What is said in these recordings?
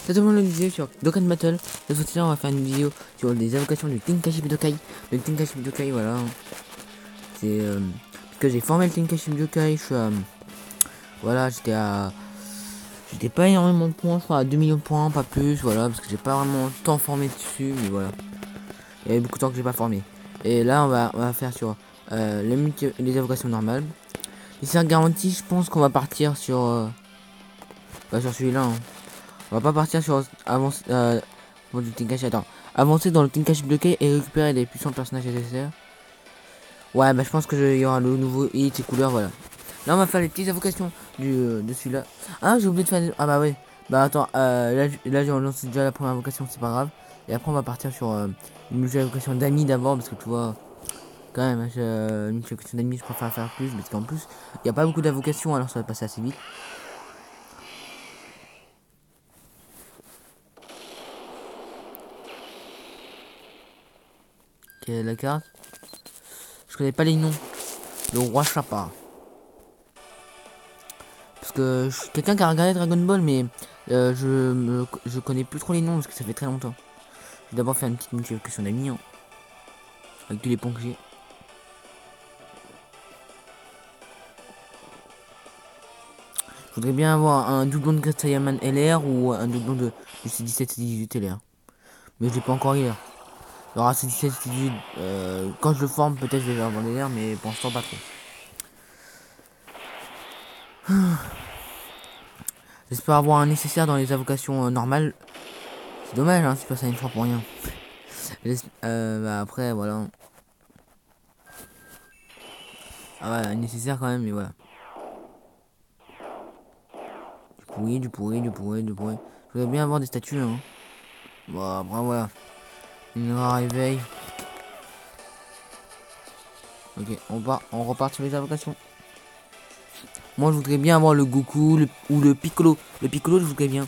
Salut tout le monde, une vidéo sur Dokkan Battle. Cette fois-ci, on va faire une vidéo sur les invocations du Tenkaichi Budokai. Le Tenkaichi Budokai, voilà. C'est parce que j'ai formé le Tenkaichi Budokai. Je suis voilà, j'étais pas énormément de points, je crois à 2 millions de points, pas plus, voilà, parce que j'ai pas vraiment tant formé dessus, mais voilà. Il y avait beaucoup de temps que j'ai pas formé. Et là, on va faire sur les invocations normales. Et c'est un garanti, je pense qu'on va partir sur sur celui-là. Hein. On va pas partir sur pour du Tenkaichi. Attends, avancer dans le Tenkaichi bloqué et récupérer les puissants personnages nécessaires. Ouais, bah je pense que il y aura le nouveau hit et couleur, voilà. Là, on va faire les petites invocations de celui-là. Ah, j'ai oublié de faire. Ah bah ouais. Bah attends, là j'ai lancé déjà la première invocation, c'est pas grave. Et après, on va partir sur une nouvelle invocation d'amis d'abord, parce que tu vois, quand même, une nouvelle invocation d'amis, je préfère faire plus, parce qu'en plus, il n'y a pas beaucoup d'invocations, alors ça va passer assez vite. Ok, la carte. Je connais pas les noms. Le roi Chappa. Parce que je suis quelqu'un qui a regardé Dragon Ball, mais je connais plus trop les noms parce que ça fait très longtemps. Je vais d'abord faire une petite multiplication d'amis, hein, avec tous les ponts que j'ai. Je voudrais bien avoir un doublon de Saiyaman LR ou un doublon de C17 et 18 LR. Mais je l'ai pas encore LR. Il y aura C17 et 18. Quand je le forme, peut-être je vais avoir LR, mais pour l'instant pas trop. J'espère avoir un nécessaire dans les invocations normales. C'est dommage, hein, c'est pas ça une fois pour rien. Bah après, voilà. Ah ouais, nécessaire quand même, mais voilà. Du pourri. Je voudrais bien avoir des statues, hein. Bon, après, voilà. Une rare réveil. Ok, on repart sur les invocations. Moi, je voudrais bien avoir le Goku ou le Piccolo. Le Piccolo, je voudrais bien.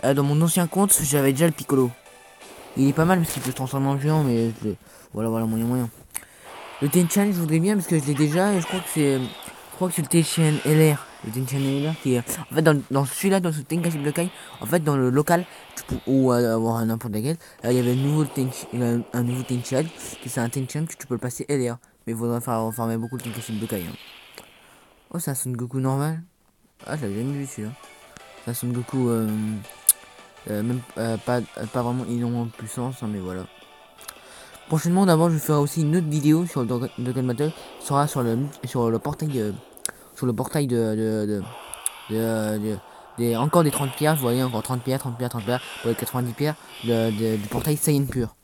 Dans mon ancien compte, j'avais déjà le Piccolo. Il est pas mal parce qu'il peut se transformer en géant, mais voilà, moyen. Le Tenchan, je voudrais bien parce que je l'ai déjà et je crois que c'est le Tenchan LR. Le Tenchan LR qui est. En fait, dans celui-là, dans ce Tenkaichi Budokai, en fait, dans le local, ou avoir n'importe lequel, il y avait un nouveau Tenchan, qui c'est un Tenchan que tu peux le passer LR. Mais il faudrait faire reformer beaucoup le Tenkaichi Budokai. Hein. Oh, c'est un Son Goku normal. Ah, j'avais jamais vu celui-là. C'est un Son Goku, même pas vraiment énormément de puissance, hein, mais voilà. Prochainement, d'abord, je ferai aussi une autre vidéo sur le Dokkan Battle. Sera sur le portail encore des 30 pierres. Vous voyez, encore 30 pierres pour les 90 pierres du portail Saiyan pur.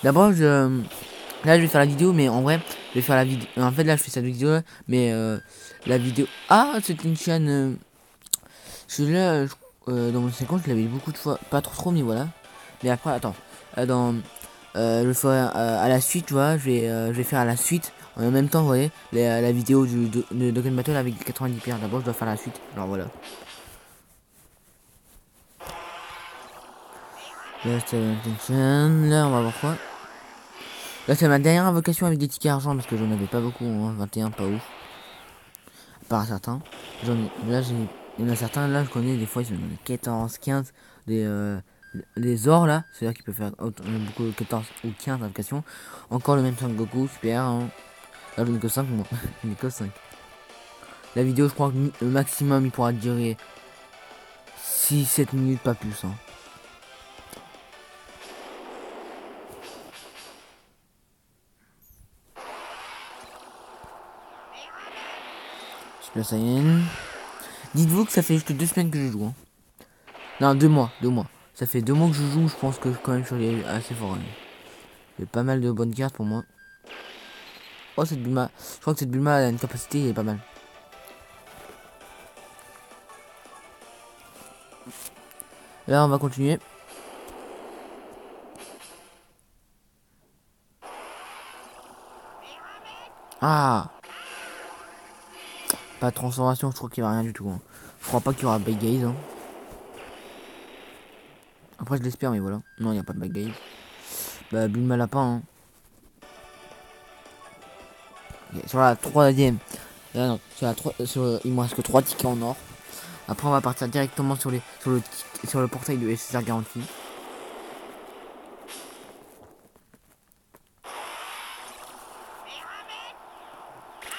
D'abord, là, je vais faire la vidéo, mais en vrai, je vais faire la vidéo. En fait, là, je fais cette vidéo, mais la vidéo. Ah, c'est une chaîne. Celui-là, dans mon 50, je l'avais beaucoup de fois. Pas trop, mais voilà. Mais après, attends. Dans je ferai à la suite, tu vois, je vais faire à la suite en même temps, vous voyez, la vidéo de Dokkan Battle avec 90 pierres. D'abord, je dois faire la suite. Alors voilà. Là, là, on va voir quoi. Là, c'est ma dernière invocation avec des tickets argent parce que j'en avais pas beaucoup, hein, 21, pas ouf. À part certains. Il y en a certains, là, je connais, des fois, ils sont 14, 15, les ors là, c'est-à-dire qu'ils peuvent faire beaucoup 14 ou 15 invocations. Encore le même Son Goku, super. Hein. Là, j'en ai que 5, moi. J'en ai que 5. La vidéo, je crois que le maximum, il pourra durer 6-7 minutes, pas plus. Hein. Super Saiyan. Dites-vous que ça fait juste 2 semaines que je joue. Hein. Non, 2 mois. Ça fait 2 mois que je joue, je pense que quand même je suis assez fort. Hein. J'ai pas mal de bonnes cartes pour moi. Oh, cette Bulma. Je crois que cette Bulma a une capacité, elle est pas mal. Là, on va continuer. Ah, pas de transformation, je crois qu'il y aura rien du tout. Hein. Je crois pas qu'il y aura Big Gaze. Hein. Après, je l'espère, mais voilà. Non, il n'y a pas de Big Gaze. Bah, Bulma lapin. Hein. Okay, sur la troisième. Là, non, il me reste que 3 tickets en or. Après, on va partir directement sur le portail de SSR Garantie.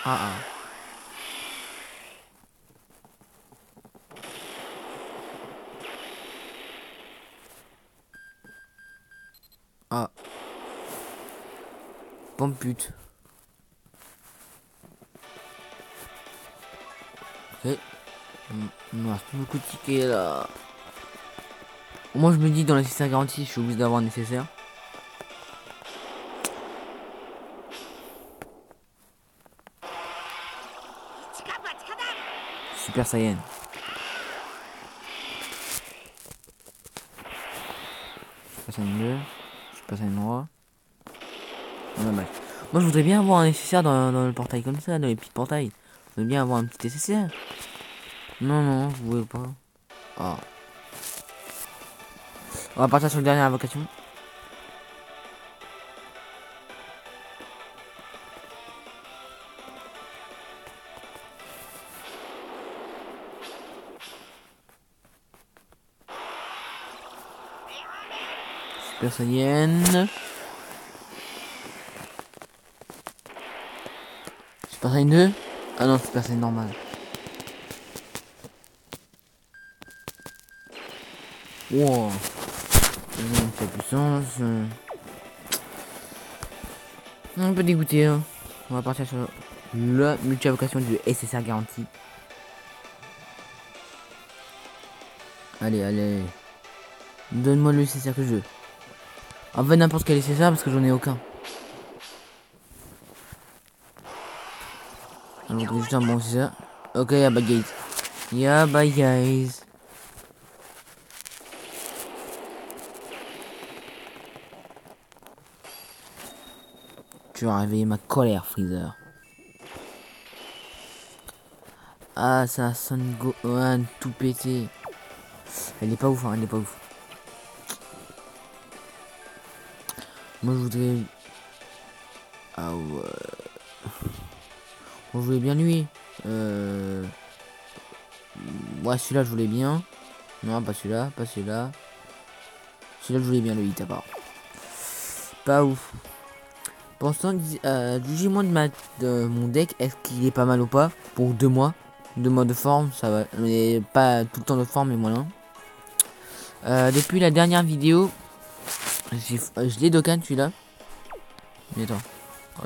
Ah ah. Ah. Pompe pute. Ok. Il me reste plus beaucoup de tickets là. Moi je me dis dans la nécessaire garantie, je suis obligé d'avoir un nécessaire. Super Saiyan. Super Saiyan 2. Super Saiyan 3. Moi je voudrais bien avoir un nécessaire dans le portail comme ça, dans les petits portails. Je voudrais bien avoir un petit nécessaire. Non, non, vous voulez pas. Oh. On va partir sur la dernière invocation. Super Saiyan. Super Saiyan 2. Ah non, Super Saiyan normal. Wow. La puissance. Un peu dégoûté. Hein. On va partir sur la multi-invocation du SSR garantie. Allez, allez. Donne-moi le SSR que je veux. En fait, n'importe quel SSR parce que j'en ai aucun. Alors, juste un bon SSR. Ok, y'a bye guys. Y'a bye guys. Tu as réveillé ma colère, Freezer. Ah, ça sonne Gohan tout pété. Elle est pas ouf, hein, elle est pas ouf. Moi, je voudrais... Ah ouais... Moi, je voulais bien lui. Ouais, celui-là, je voulais bien. Non, pas celui-là, pas celui-là. Celui-là, je voulais bien le hit à part. Pas ouf. Pour l'instant, jugez-moi de mon deck. Est-ce qu'il est pas mal ou pas? Pour 2 mois. 2 mois de forme, ça va. Mais pas tout le temps de forme, mais moyen. Depuis la dernière vidéo, je l'ai Dokkan celui-là. Mais attends. Oh,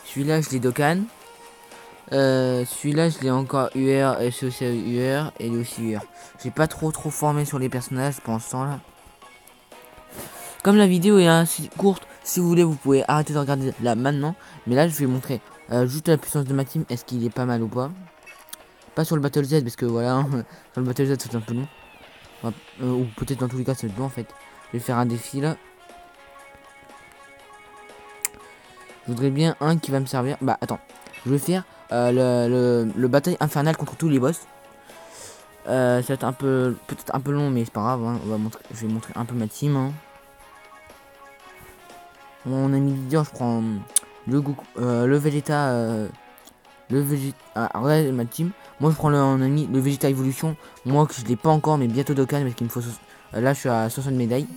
celui-là, je l'ai Dokkan. Celui-là, je l'ai encore UR, c'est aussi UR, et il est aussi UR. J'ai pas trop formé sur les personnages pour l'instant là. Comme la vidéo est assez courte, si vous voulez, vous pouvez arrêter de regarder là maintenant. Mais là, je vais montrer juste la puissance de ma team. Est-ce qu'il est pas mal ou pas? Pas sur le Battle Z, parce que voilà, sur le Battle Z, c'est un peu long. Ou peut-être dans tous les cas, c'est long en fait. Je vais faire un défi là. Je voudrais bien un qui va me servir. Bah, attends. Je vais faire le bataille infernale contre tous les boss. Ça va être un peu, peut-être un peu long, mais c'est pas grave. Hein. Je vais montrer un peu ma team. Hein. Mon ami leader, je prends le Goku, le Vegeta, regardez ma team. Moi, je prends mon ami le Vegeta Evolution. Moi, que je l'ai pas encore, mais bientôt Dokkan, parce qu'il me faut. Là, je suis à 60 médailles.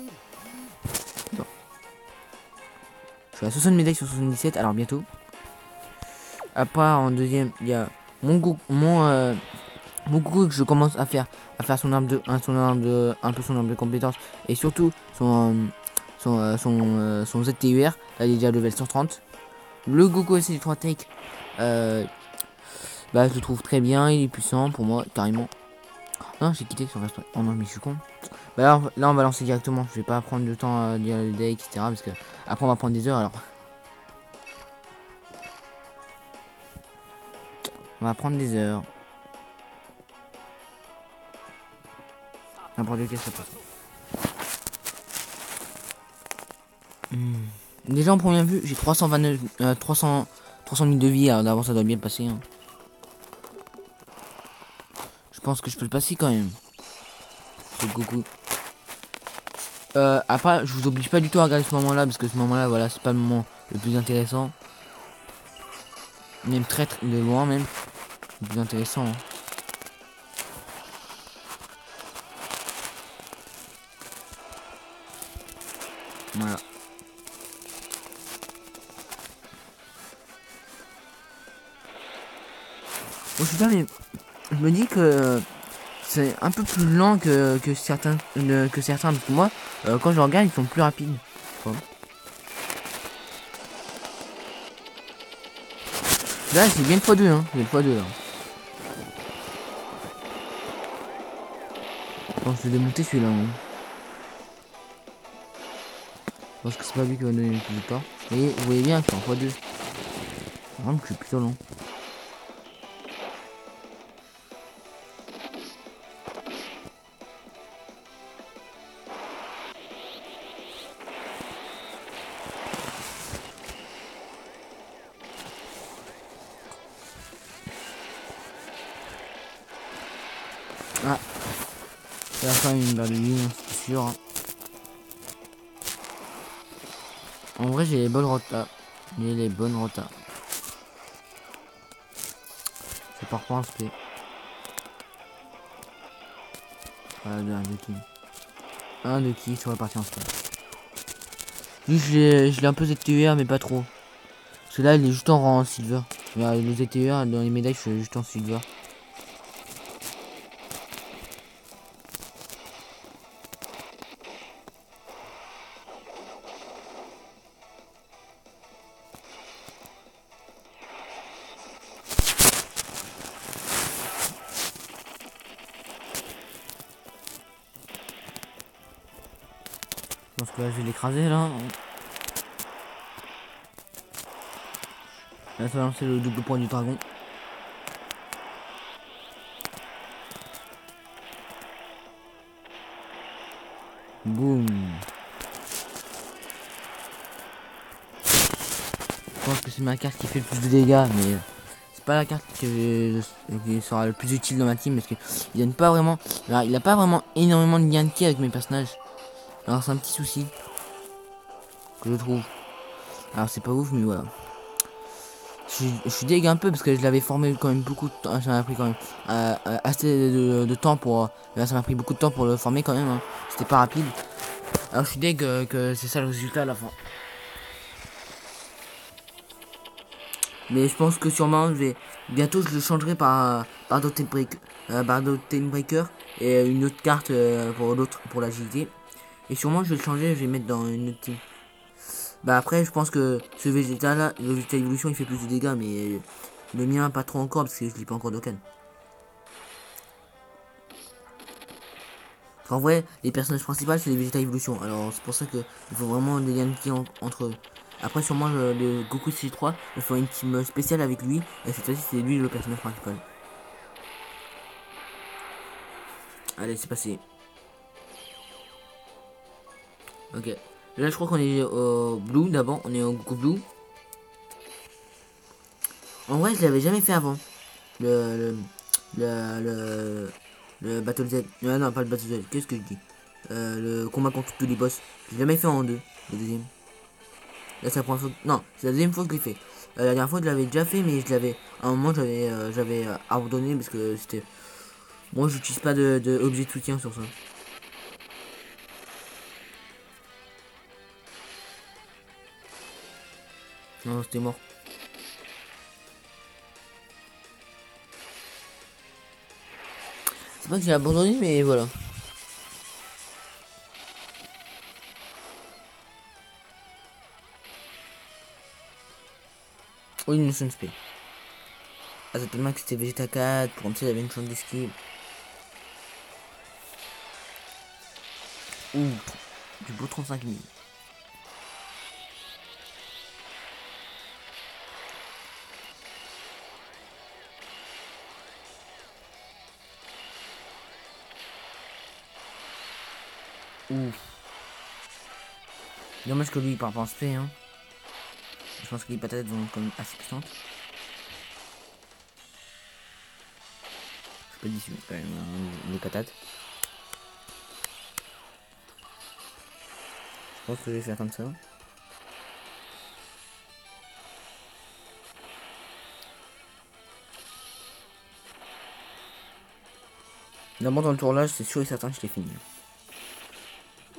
Bon. Je suis à 60 médailles sur 77, alors bientôt. Après, en deuxième, il y a mon Goku que je commence à faire son arme un peu son arme de compétence, et surtout son ZTUR. Là, il est déjà level 130. Le Goku SC 3 Take, bah, je le trouve très bien, il est puissant pour moi, carrément. Non, j'ai quitté son reste. Oh non, mais je suis con. Bah là, on va lancer directement. Je vais pas prendre le temps à lire le deck, etc. Parce que après, on va prendre des heures alors. On va prendre des heures. N'importe quel ça passe. Déjà en première vue, j'ai 329, 300 000 de vie. Alors d'avant, ça doit bien passer. Hein. Je pense que je peux le passer quand même. de Goku. Après, je vous oblige pas du tout à regarder ce moment-là, parce que ce moment-là, voilà, c'est pas le moment le plus intéressant. Même très de loin, même. Le plus intéressant. Hein. Voilà. Au final, mais je me dis que c'est un peu plus lent que certains, parce que moi, quand je regarde, ils sont plus rapides. Là, c'est bien le x2, hein. C'est le x2 là. Je pense que je vais démonter celui-là. Hein. Je pense que c'est pas lui qui va donner le plus de temps. Vous voyez bien que c'est en x2. Vraiment que je suis plutôt long. Ah, c'est la fin une barre de ligne, c'est sûr. Hein. En vrai, j'ai les bonnes rotas. J'ai les bonnes rotas. C'est parfois un spé. Voilà, deux kills. Un de qui serait parti en spé. Lui, je l'ai un peu ZTUR, mais pas trop. Parce que là, il est juste en rang silver. Le ZTUR, dans les médailles, je suis juste en silver. Je pense que là, je vais l'écraser, là. Là, ça va lancer le double point du dragon. Boum. Je pense que c'est ma carte qui fait le plus de dégâts, mais c'est pas la carte qui sera le plus utile dans ma team, parce que il donne pas vraiment, il a pas vraiment énormément de gain de ki avec mes personnages. Alors c'est un petit souci que je trouve. Alors c'est pas ouf, mais voilà. Je suis dég un peu parce que je l'avais formé quand même beaucoup de temps. Ça m'a pris quand même assez de temps pour. Ça m'a pris beaucoup de temps pour le former quand même. Hein. C'était pas rapide. Alors je suis dég que c'est ça le résultat à la fin. Mais je pense que sûrement bientôt je le changerai par Dotted Breaker et une autre carte pour l'agilité. Et sûrement je vais le changer, je vais le mettre dans une autre team. Bah après je pense que ce végétal là, le végétal évolution il fait plus de dégâts, mais le mien pas trop encore parce que je l'ai pas encore d'Okan. En vrai, les personnages principaux c'est les végétal évolution. Alors c'est pour ça que il faut vraiment des liens de ki entre eux. Après sûrement le Goku C3, il faut une team spéciale avec lui. Et cette fois-ci c'est lui le personnage principal. Allez c'est passé. Ok. Là je crois qu'on est au Blue d'abord. On est au Goku Blue. En vrai je l'avais jamais fait avant. Le le Battle Z. Non, pas le Battle Z. Qu'est-ce que je dis? Le combat contre tous les boss. J'ai jamais fait en deux. Le deuxième. Là, c'est la première fois. Non, c'est la deuxième fois que je l'ai fait. La dernière fois, je l'avais déjà fait, mais je l'avais. À un moment, j'avais abandonné parce que c'était. Moi, j'utilise pas de objet de soutien sur ça. Non, c'était mort. C'est pas que j'ai abandonné, mais voilà. Oui, une notion de spé. Ah, ça tellement que c'était Vegeta 4. Pour comme ça, il y avait une chance d'esquive. Ouh, du beau 35 000. Ouh. Dommage que lui il part pas en spé, hein. Je pense que les patates vont être quand même assez puissantes. Je suis pas déçu quand même, hein, les patates. Je pense que je vais faire comme ça. D'abord dans le tour là, c'est sûr et certain que je l'ai fini.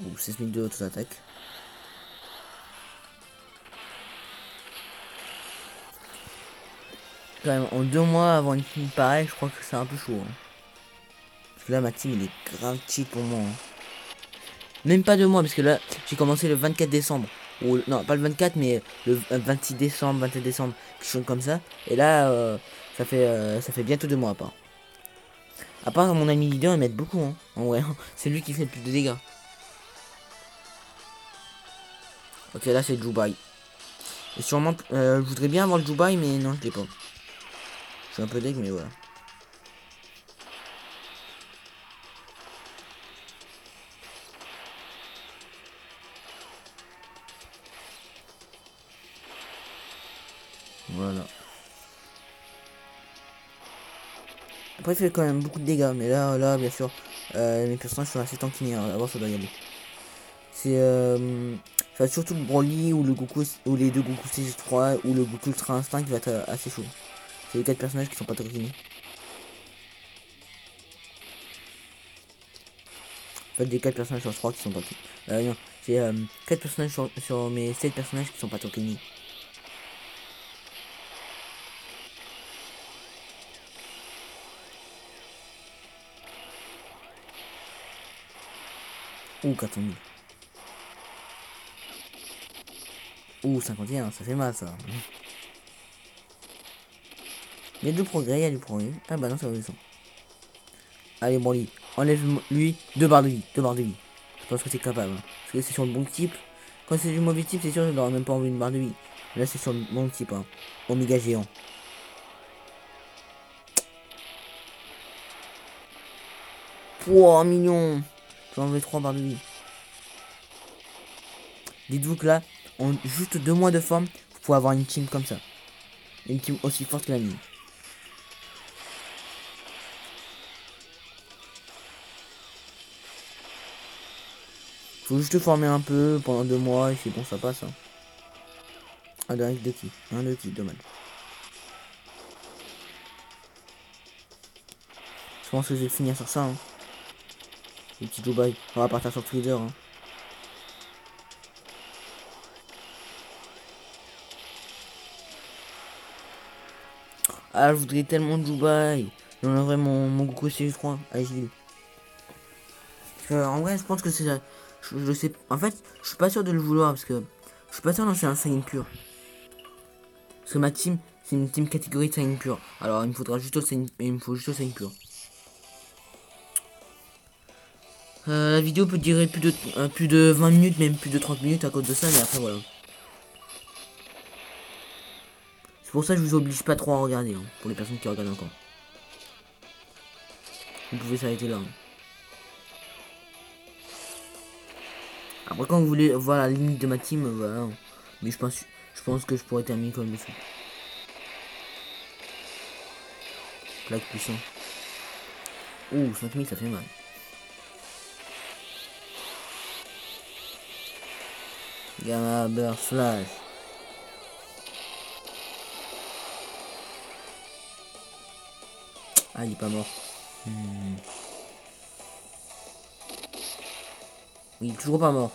Ou 16 minutes de auto-attaque. Quand même, en 2 mois avant une team pareille, je crois que c'est un peu chaud. Hein. Parce que là, ma team, il est grave cheat pour moi. Hein. Même pas 2 mois, parce que là, j'ai commencé le 24 décembre. Ou, non, pas le 24, mais le 26 décembre, 27 décembre, quelque chose comme ça. Et là, ça fait bientôt 2 mois à part. À part mon ami leader, il m'aide beaucoup. Hein. En vrai, c'est lui qui fait le plus de dégâts. Ok, là, c'est Dubaï. Et sûrement, je voudrais bien avoir le Dubaï, mais non, je l'ai pas. Je suis un peu deg, mais voilà. Voilà. Après, il fait quand même beaucoup de dégâts, mais là, bien sûr, mes personnages sont assez tankés. Hein, d'abord, ça doit y aller. C'est ça va surtout le Broly ou le Goku ou les deux Goku CG3 ou le Goku Ultra Instinct qui va être assez chaud. C'est les 4 personnages qui sont pas tankés. En fait, des 4 personnages sur 3 qui sont tankés. Non, c'est 4 personnages sur mes 7 personnages qui sont pas tankés. Ouh, 400 000. Ouh, 51, ça fait mal ça. Il y a du progrès, il y a du progrès. Ah bah non, ça va descendre. Allez, bon, lui, enlève lui 2 barres de vie. 2 barres de vie. Je pense que c'est capable. Hein. Parce que c'est sur le bon type. Quand c'est du mauvais type, c'est sûr, je n'aurais même pas enlevé une barre de vie. Là, c'est sur le bon type. Hein. Oméga géant. Pouah, 1 million. J'ai enlevé 3 barres de vie. Dites-vous que là, en juste 2 mois de forme, vous pouvez avoir une team comme ça. Une team aussi forte que la mienne. Faut juste former un peu pendant 2 mois et c'est bon, ça passe. Hein. Un de qui? Un de qui? Dommage. Je pense que je vais finir sur ça. Hein. Le petit Dubaï. On va partir sur Twitter. Hein. Ah, je voudrais tellement Dubaï. J'enlèverai mon Goku CG3. Allez, je l'ai. En vrai, je pense que c'est ça. Je sais. En fait, je suis pas sûr de le vouloir parce que je suis pas sûr d'en faire un Saiyan pur. Parce que ma team, c'est une team catégorie de Saiyan pur. Alors, il me faudra juste il me faut juste le Saiyan pur. La vidéo peut durer plus de 20 minutes, même plus de 30 minutes à cause de ça, mais après voilà. C'est pour ça que je vous oblige pas trop à regarder, hein, pour les personnes qui regardent encore. Vous pouvez s'arrêter là. Hein. Après quand vous voulez voir la limite de ma team, voilà. Mais je pense que je pourrais terminer comme dessus. Plaque puissant. Ouh, 5000 ça fait mal. Gamma Burst Flash. Ah, il est pas mort. Il est toujours pas mort.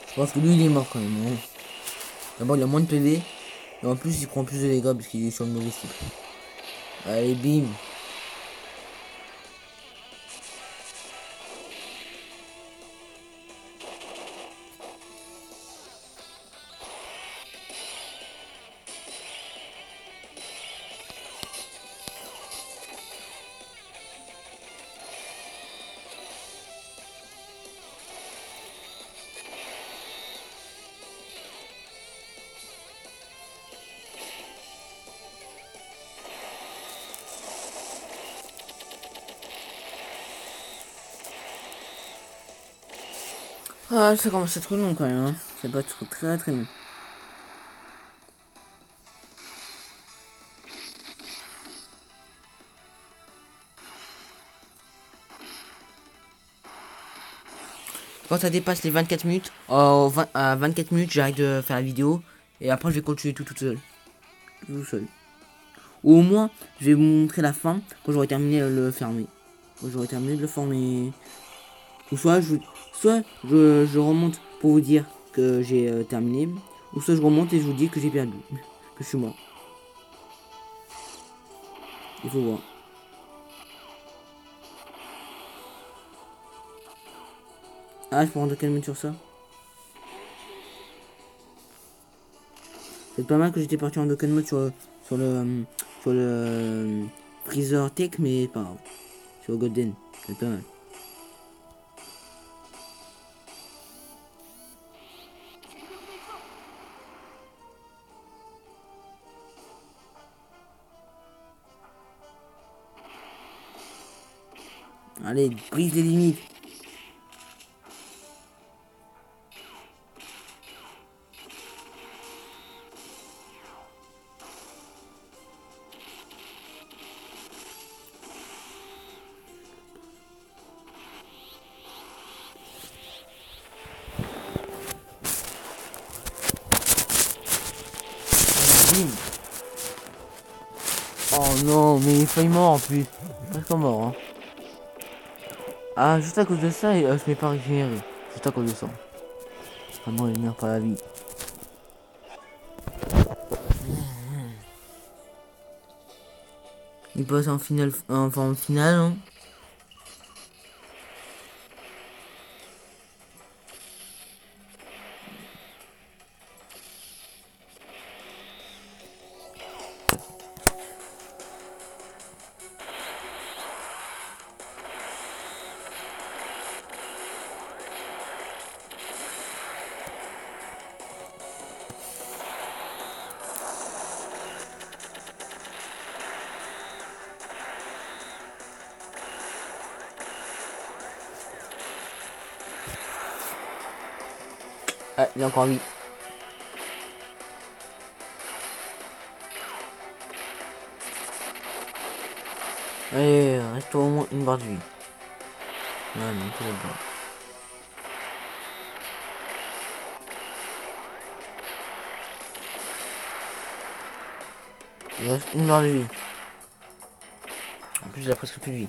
Je pense que lui il est mort quand même. Hein. D'abord il a moins de PV. Et en plus il prend plus de dégâts parce qu'il est sur le mauvais type. Allez bim. Ah, ça commence à être long quand même. Hein. C'est pas trop très long. Quand ça dépasse les 24 minutes, à 24 minutes, j'arrête de faire la vidéo. Et après, je vais continuer tout seul. Tout seul. Ou au moins, je vais vous montrer la fin quand j'aurai terminé de le fermer. Quand j'aurai terminé de le fermer. Ou soit je remonte pour vous dire que j'ai terminé. Ou soit je remonte et je vous dis que j'ai perdu. Que je suis mort. Il faut voir. Ah, je peux rendre quelle minute sur ça? C'est pas mal que j'étais parti en Dokkan mode sur le Freezer Tech, mais pas grave. Sur Golden, c'est pas mal. Allez, brise les limites. Bim. Oh non, mais il faillit mort en plus. Presque mort, hein. Ah, juste à cause de ça, je m'ai pas régénéré. Juste à cause de ça. Vraiment, il meurt pas la vie. Il passe en finale, en finale, hein. Ah, il a encore vie. Allez, reste au moins une barre de vie. Ouais, non, tout va bien. Il reste une barre de vie. En plus, il a presque plus de vie.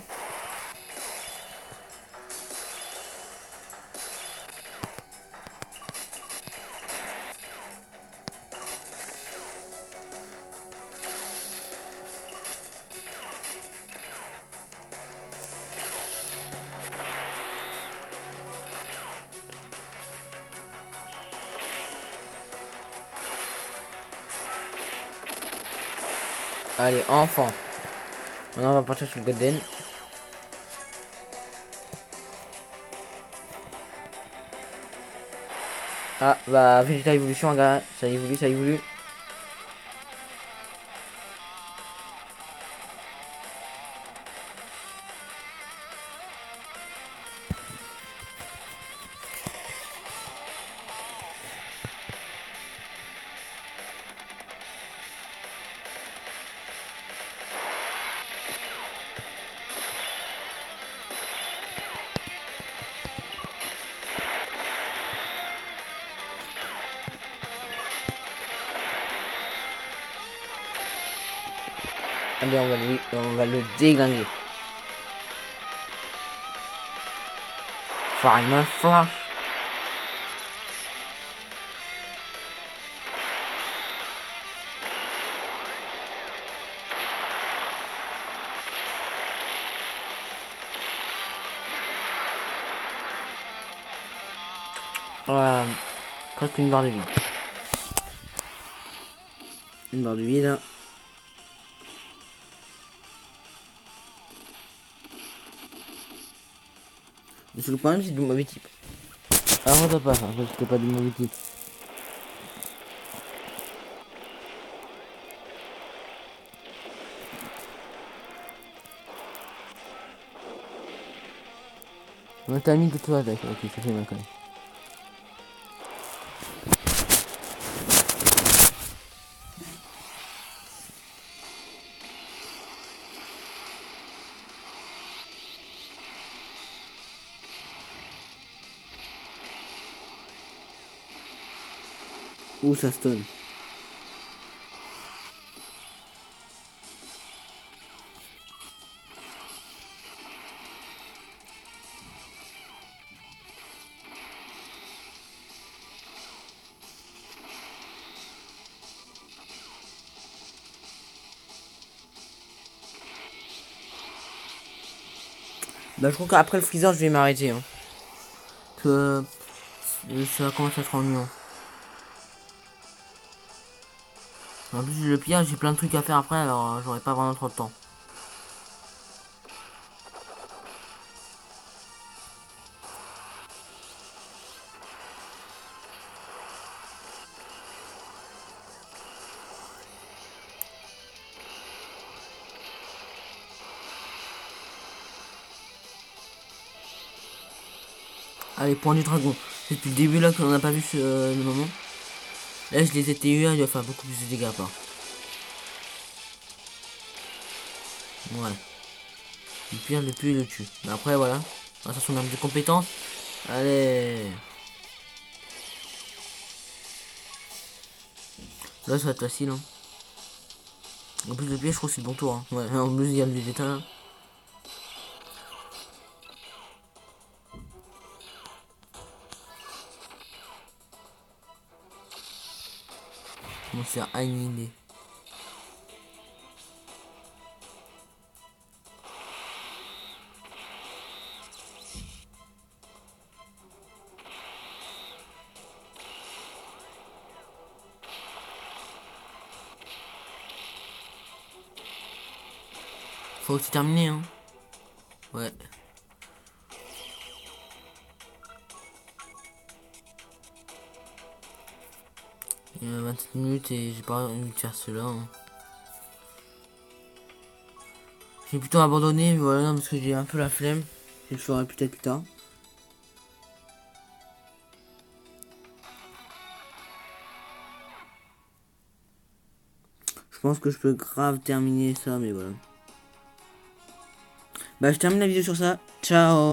Allez, enfant. Maintenant, on va partir sur le Golden. Ah, bah, Vegeta Evolution, gars. Ça évolue, ça évolue. Allez, on va le déglinguer. Final Flash. Voilà, presque une barre de vie. Une barre de vie là. Mais le problème, c'est du mauvais type. Alors, t'as pas ça, parce que pas du mauvais type. On t'a mis de toi avec, ok, ça fait mal quand même. Ouh, ça stun. Bah, je crois qu'après le freezer, je vais m'arrêter. Hein. Que ça commence à être ennuyant. En plus, le pire, j'ai plein de trucs à faire après, alors j'aurai pas vraiment trop de temps. Allez, point du dragon. C'est depuis le début là qu'on n'a pas vu le moment. Là, je les ai TUA, il va faire beaucoup plus de dégâts à part. Ouais. Le pire, le plus, il le tue. Mais après, voilà. Grâce à son arme de compétence. Allez. Là, ça va être facile. Hein. En plus, le pire, je crois que c'est le bon tour. Hein. Ouais, en plus, il y a des états là. On va se faire annihiler. Faut aussi terminer, hein. Ouais. 27 minutes et j'ai pas envie de faire cela. Hein. J'ai plutôt abandonné, voilà, parce que j'ai un peu la flemme. Je le ferai peut-être plus tard. Je pense que je peux grave terminer ça, mais voilà. Bah, je termine la vidéo sur ça. Ciao!